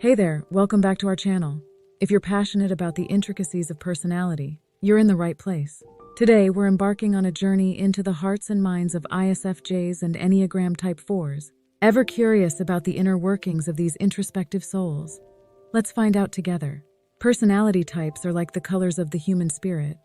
Hey there, welcome back to our channel. If you're passionate about the intricacies of personality, you're in the right place. Today, we're embarking on a journey into the hearts and minds of ISFJs and Enneagram Type 4s. Ever curious about the inner workings of these introspective souls? Let's find out together. Personality types are like the colors of the human spirit,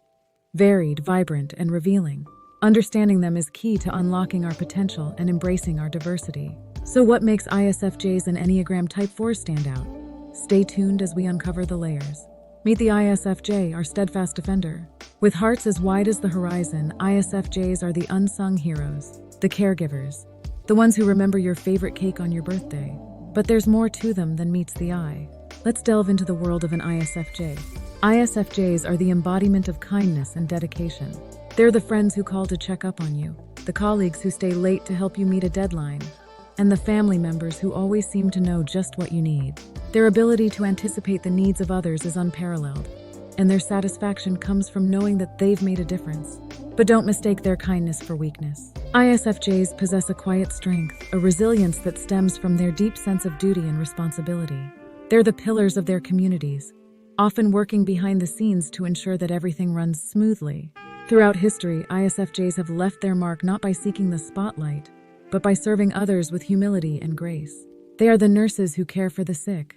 varied, vibrant, and revealing. Understanding them is key to unlocking our potential and embracing our diversity. So what makes ISFJs and Enneagram Type 4s stand out? Stay tuned as we uncover the layers. Meet the ISFJ, our steadfast defender. With hearts as wide as the horizon, ISFJs are the unsung heroes, the caregivers, the ones who remember your favorite cake on your birthday. But there's more to them than meets the eye. Let's delve into the world of an ISFJ. ISFJs are the embodiment of kindness and dedication. They're the friends who call to check up on you, the colleagues who stay late to help you meet a deadline, and the family members who always seem to know just what you need. Their ability to anticipate the needs of others is unparalleled, and their satisfaction comes from knowing that they've made a difference. But don't mistake their kindness for weakness. ISFJs possess a quiet strength, a resilience that stems from their deep sense of duty and responsibility. They're the pillars of their communities, often working behind the scenes to ensure that everything runs smoothly. Throughout history, ISFJs have left their mark not by seeking the spotlight, but by serving others with humility and grace. They are the nurses who care for the sick,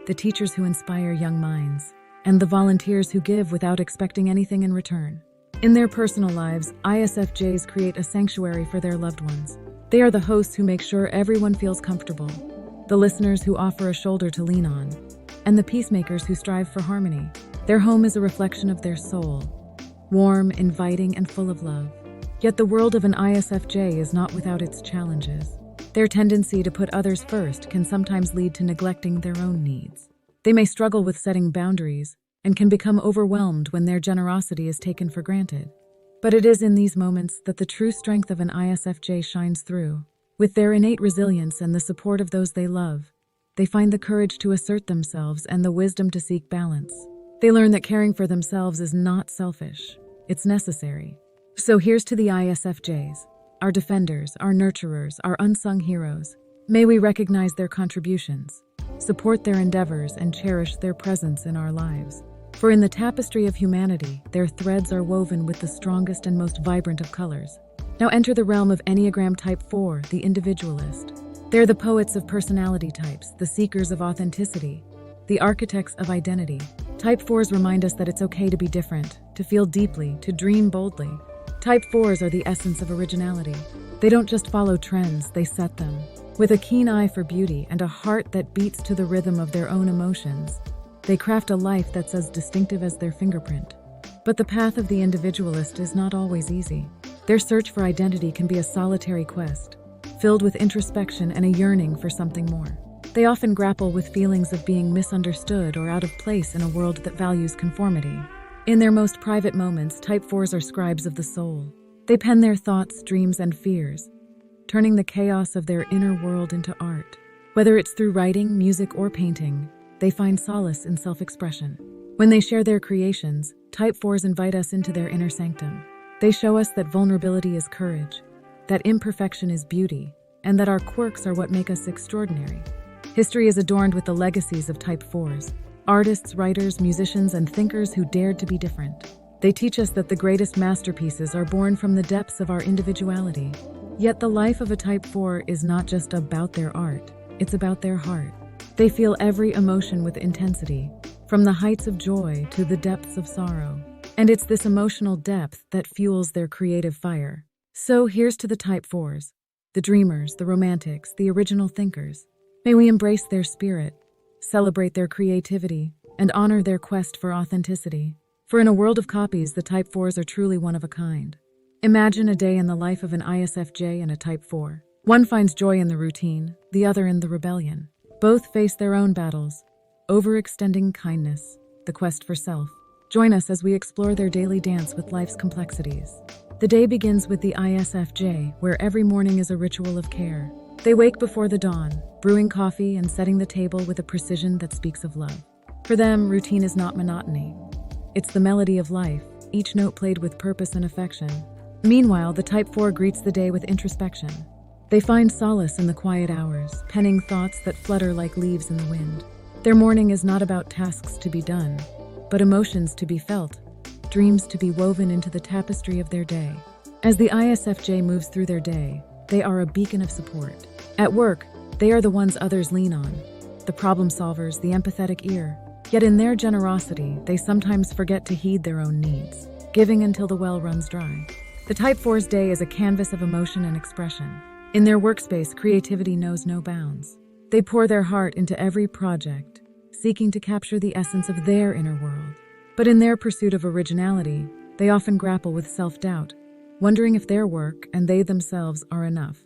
the teachers who inspire young minds, and the volunteers who give without expecting anything in return. In their personal lives, ISFJs create a sanctuary for their loved ones. They are the hosts who make sure everyone feels comfortable, the listeners who offer a shoulder to lean on, and the peacemakers who strive for harmony. Their home is a reflection of their soul, warm, inviting, and full of love. Yet the world of an ISFJ is not without its challenges. Their tendency to put others first can sometimes lead to neglecting their own needs. They may struggle with setting boundaries and can become overwhelmed when their generosity is taken for granted. But it is in these moments that the true strength of an ISFJ shines through. With their innate resilience and the support of those they love, they find the courage to assert themselves and the wisdom to seek balance. They learn that caring for themselves is not selfish, it's necessary. So here's to the ISFJs, our defenders, our nurturers, our unsung heroes. May we recognize their contributions, support their endeavors, and cherish their presence in our lives. For in the tapestry of humanity, their threads are woven with the strongest and most vibrant of colors. Now enter the realm of Enneagram Type 4, the individualist. They're the poets of personality types, the seekers of authenticity, the architects of identity. Type 4s remind us that it's okay to be different, to feel deeply, to dream boldly. Type 4s are the essence of originality. They don't just follow trends, they set them. With a keen eye for beauty and a heart that beats to the rhythm of their own emotions, they craft a life that's as distinctive as their fingerprint. But the path of the individualist is not always easy. Their search for identity can be a solitary quest, filled with introspection and a yearning for something more. They often grapple with feelings of being misunderstood or out of place in a world that values conformity. In their most private moments, Type 4s are scribes of the soul. They pen their thoughts, dreams, and fears, turning the chaos of their inner world into art. Whether it's through writing, music, or painting, they find solace in self-expression. When they share their creations, Type 4s invite us into their inner sanctum. They show us that vulnerability is courage, that imperfection is beauty, and that our quirks are what make us extraordinary. History is adorned with the legacies of Type 4s. Artists, writers, musicians, and thinkers who dared to be different. They teach us that the greatest masterpieces are born from the depths of our individuality. Yet the life of a Type 4 is not just about their art, it's about their heart. They feel every emotion with intensity, from the heights of joy to the depths of sorrow. And it's this emotional depth that fuels their creative fire. So here's to the Type 4s, the dreamers, the romantics, the original thinkers. May we embrace their spirit, celebrate their creativity, and honor their quest for authenticity. For in a world of copies, the Type 4s are truly one of a kind. Imagine a day in the life of an ISFJ and a Type 4. One finds joy in the routine, the other in the rebellion. Both face their own battles, overextending kindness, the quest for self. Join us as we explore their daily dance with life's complexities. The day begins with the ISFJ, where every morning is a ritual of care. They wake before the dawn, brewing coffee and setting the table with a precision that speaks of love. For them, routine is not monotony. It's the melody of life, each note played with purpose and affection. Meanwhile, the Type 4 greets the day with introspection. They find solace in the quiet hours, penning thoughts that flutter like leaves in the wind. Their morning is not about tasks to be done, but emotions to be felt, dreams to be woven into the tapestry of their day. As the ISFJ moves through their day, they are a beacon of support. At work, they are the ones others lean on, the problem solvers, the empathetic ear. Yet in their generosity, they sometimes forget to heed their own needs, giving until the well runs dry. The Type 4's day is a canvas of emotion and expression. In their workspace, creativity knows no bounds. They pour their heart into every project, seeking to capture the essence of their inner world. But in their pursuit of originality, they often grapple with self-doubt, wondering if their work and they themselves are enough.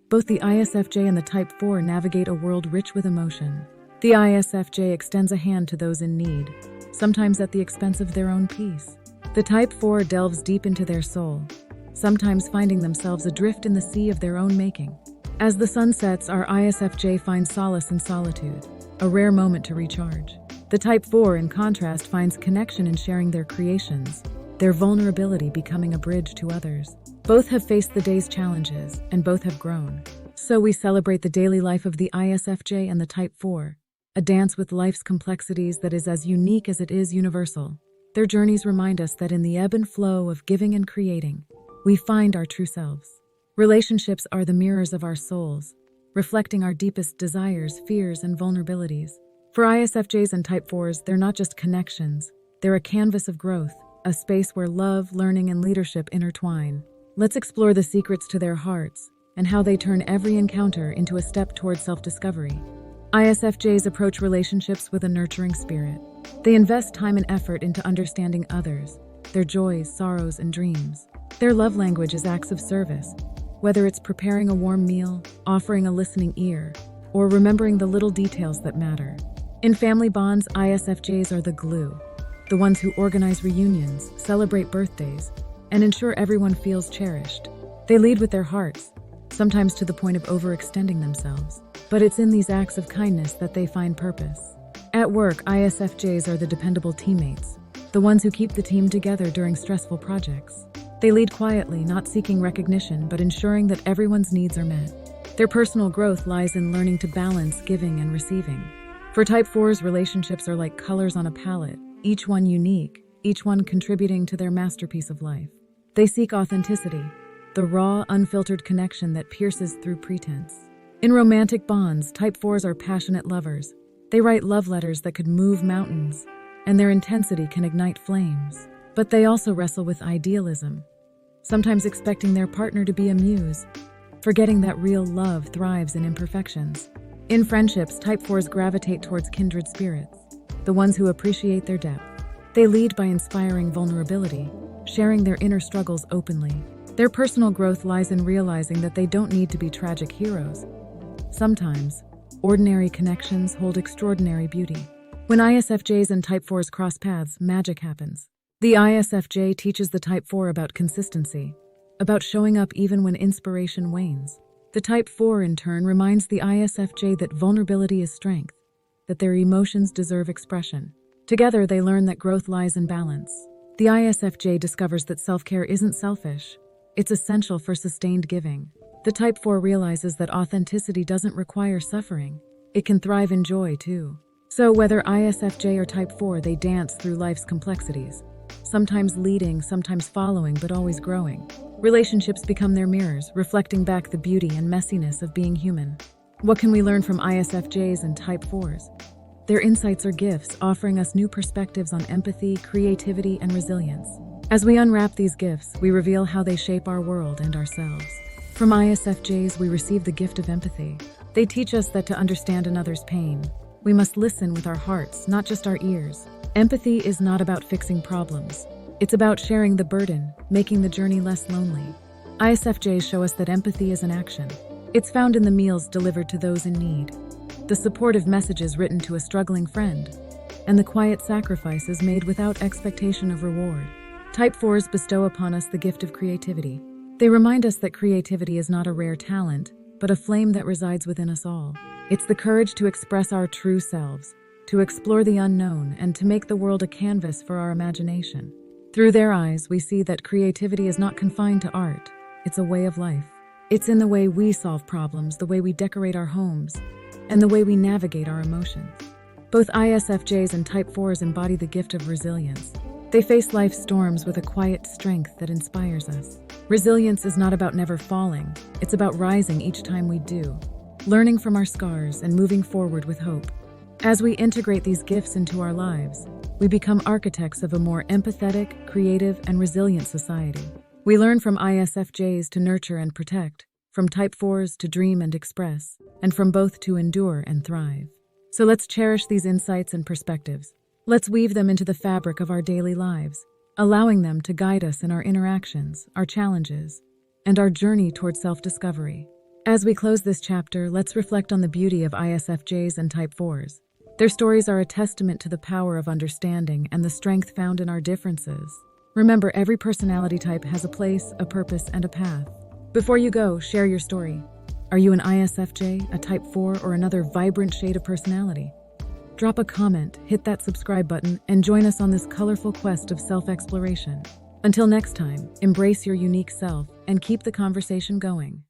Both the ISFJ and the Type 4 navigate a world rich with emotion. The ISFJ extends a hand to those in need, sometimes at the expense of their own peace. The Type 4 delves deep into their soul, sometimes finding themselves adrift in the sea of their own making. As the sun sets, our ISFJ finds solace in solitude, a rare moment to recharge. The Type 4, in contrast, finds connection in sharing their creations, their vulnerability becoming a bridge to others. Both have faced the day's challenges, and both have grown. So we celebrate the daily life of the ISFJ and the Type 4, a dance with life's complexities that is as unique as it is universal. Their journeys remind us that in the ebb and flow of giving and creating, we find our true selves. Relationships are the mirrors of our souls, reflecting our deepest desires, fears, and vulnerabilities. For ISFJs and Type 4s, they're not just connections, they're a canvas of growth, a space where love, learning, and leadership intertwine. Let's explore the secrets to their hearts and how they turn every encounter into a step toward self-discovery. ISFJs approach relationships with a nurturing spirit. They invest time and effort into understanding others, their joys, sorrows, and dreams. Their love language is acts of service, whether it's preparing a warm meal, offering a listening ear, or remembering the little details that matter. In family bonds, ISFJs are the glue, the ones who organize reunions, celebrate birthdays, and ensure everyone feels cherished. They lead with their hearts, sometimes to the point of overextending themselves. But it's in these acts of kindness that they find purpose. At work, ISFJs are the dependable teammates, the ones who keep the team together during stressful projects. They lead quietly, not seeking recognition, but ensuring that everyone's needs are met. Their personal growth lies in learning to balance giving and receiving. For Type 4s, relationships are like colors on a palette, each one unique, each one contributing to their masterpiece of life. They seek authenticity, the raw, unfiltered connection that pierces through pretense. In romantic bonds, Type 4s are passionate lovers. They write love letters that could move mountains, and their intensity can ignite flames. But they also wrestle with idealism, sometimes expecting their partner to be a muse, forgetting that real love thrives in imperfections. In friendships, Type 4s gravitate towards kindred spirits, the ones who appreciate their depth. They lead by inspiring vulnerability, sharing their inner struggles openly. Their personal growth lies in realizing that they don't need to be tragic heroes. Sometimes, ordinary connections hold extraordinary beauty. When ISFJs and Type 4s cross paths, magic happens. The ISFJ teaches the Type 4 about consistency, about showing up even when inspiration wanes. The Type 4, in turn, reminds the ISFJ that vulnerability is strength, that their emotions deserve expression. Together, they learn that growth lies in balance. The ISFJ discovers that self-care isn't selfish. It's essential for sustained giving. The Type 4 realizes that authenticity doesn't require suffering. It can thrive in joy, too. So whether ISFJ or Type 4, they dance through life's complexities, sometimes leading, sometimes following, but always growing. Relationships become their mirrors, reflecting back the beauty and messiness of being human. What can we learn from ISFJs and Type 4s? Their insights are gifts, offering us new perspectives on empathy, creativity, and resilience. As we unwrap these gifts, we reveal how they shape our world and ourselves. From ISFJs, we receive the gift of empathy. They teach us that to understand another's pain, we must listen with our hearts, not just our ears. Empathy is not about fixing problems. It's about sharing the burden, making the journey less lonely. ISFJs show us that empathy is an action. It's found in the meals delivered to those in need, the supportive messages written to a struggling friend, and the quiet sacrifices made without expectation of reward. Type 4s bestow upon us the gift of creativity. They remind us that creativity is not a rare talent, but a flame that resides within us all. It's the courage to express our true selves, to explore the unknown, and to make the world a canvas for our imagination. Through their eyes, we see that creativity is not confined to art. It's a way of life. It's in the way we solve problems, the way we decorate our homes, and the way we navigate our emotions. Both ISFJs and Type 4s embody the gift of resilience. They face life's storms with a quiet strength that inspires us. Resilience is not about never falling, it's about rising each time we do, learning from our scars and moving forward with hope. As we integrate these gifts into our lives, we become architects of a more empathetic, creative, and resilient society. We learn from ISFJs to nurture and protect, from Type 4s to dream and express, and from both to endure and thrive. So let's cherish these insights and perspectives. Let's weave them into the fabric of our daily lives, allowing them to guide us in our interactions, our challenges, and our journey toward self-discovery. As we close this chapter, let's reflect on the beauty of ISFJs and Type 4s. Their stories are a testament to the power of understanding and the strength found in our differences. Remember, every personality type has a place, a purpose, and a path. Before you go, share your story. Are you an ISFJ, a Type 4, or another vibrant shade of personality? Drop a comment, hit that subscribe button, and join us on this colorful quest of self-exploration. Until next time, embrace your unique self and keep the conversation going.